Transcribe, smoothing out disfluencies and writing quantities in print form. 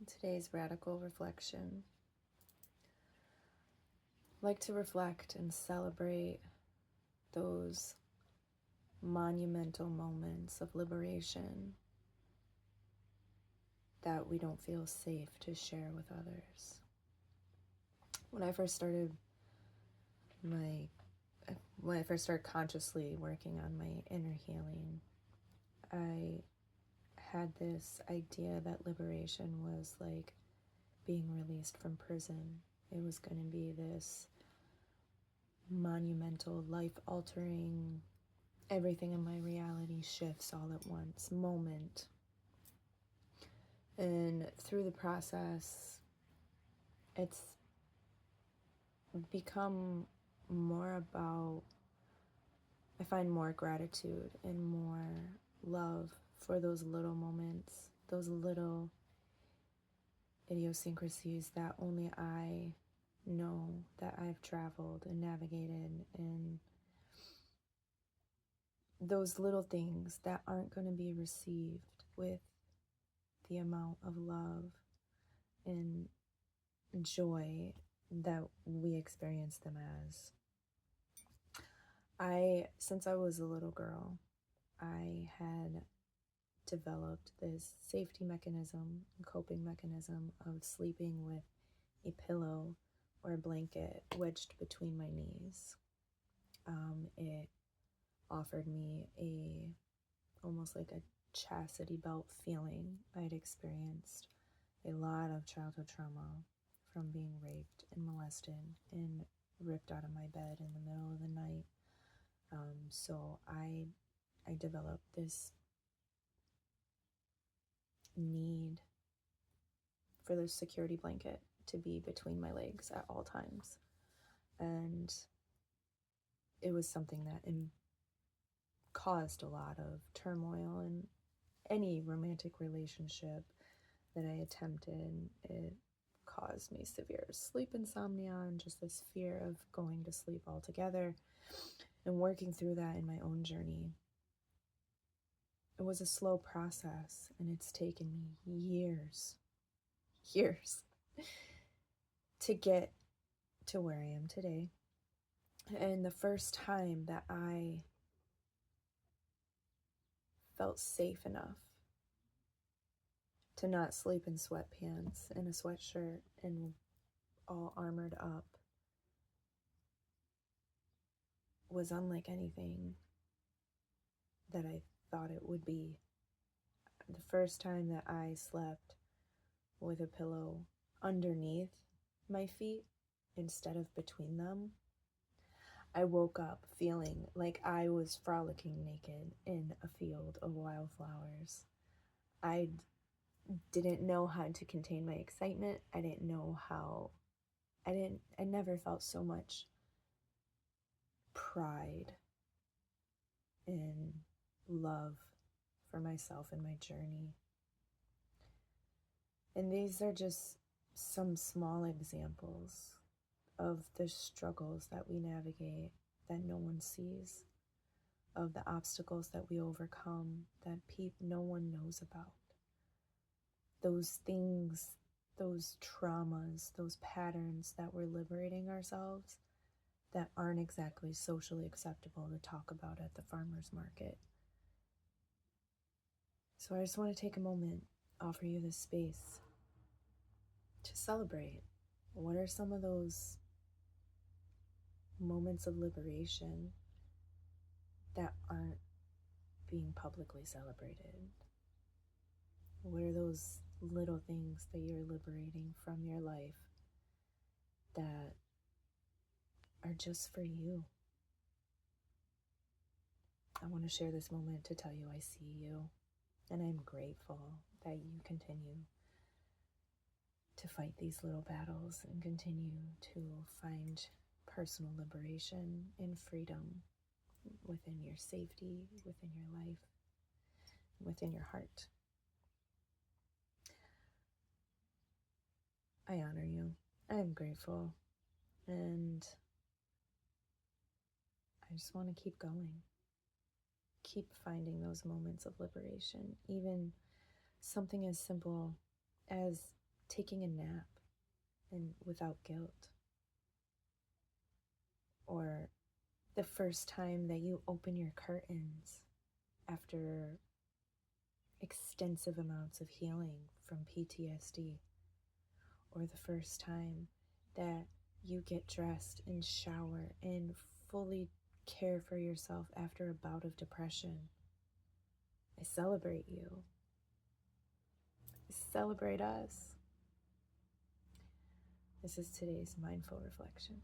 Today's radical reflection. I'd like to reflect and celebrate those monumental moments of liberation that we don't feel safe to share with others. When I first started consciously working on my inner healing, I had this idea that liberation was like being released from prison. It was going to be this monumental, life-altering, everything in my reality shifts all at once moment. And through the process, it's become more about, I find more gratitude and more love for those little moments, those little idiosyncrasies that only I know, that I've traveled and navigated, and those little things that aren't going to be received with the amount of love and joy that we experience them as. Since I was a little girl, I had developed this safety mechanism, coping mechanism of sleeping with a pillow or a blanket wedged between my knees. It offered me almost like a chastity belt feeling. I'd experienced a lot of childhood trauma from being raped and molested and ripped out of my bed in the middle of the night. So I developed this need for the security blanket to be between my legs at all times. And it was something that caused a lot of turmoil in any romantic relationship that I attempted. It caused me severe sleep insomnia and just this fear of going to sleep altogether. And working through that in my own journey, it was a slow process, and it's taken me years to get to where I am today. And the first time that I felt safe enough to not sleep in sweatpants and a sweatshirt and all armored up was unlike anything that I thought it would be. The first time that I slept with a pillow underneath my feet instead of between them, I woke up feeling like I was frolicking naked in a field of wildflowers. I didn't know how to contain my excitement. I never felt so much pride and love for myself and my journey. And these are just some small examples of the struggles that we navigate that no one sees, of the obstacles that we overcome that no one knows about. Those things, those traumas, those patterns that we're liberating ourselves that aren't exactly socially acceptable to talk about at the farmer's market. So I just want to take a moment, offer you this space to celebrate. What are some of those moments of liberation that aren't being publicly celebrated? What are those little things that you're liberating from your life that are just for you? I want to share this moment to tell you I see you, and I'm grateful that you continue to fight these little battles and continue to find personal liberation and freedom within your safety, within your life, within your heart. I honor you. I am grateful, and I just want to keep going. Keep finding those moments of liberation, even something as simple as taking a nap and without guilt, or the first time that you open your curtains after extensive amounts of healing from PTSD, or the first time that you get dressed and shower and fully care for yourself after a bout of depression. I celebrate you. I celebrate us. This is today's mindful reflection.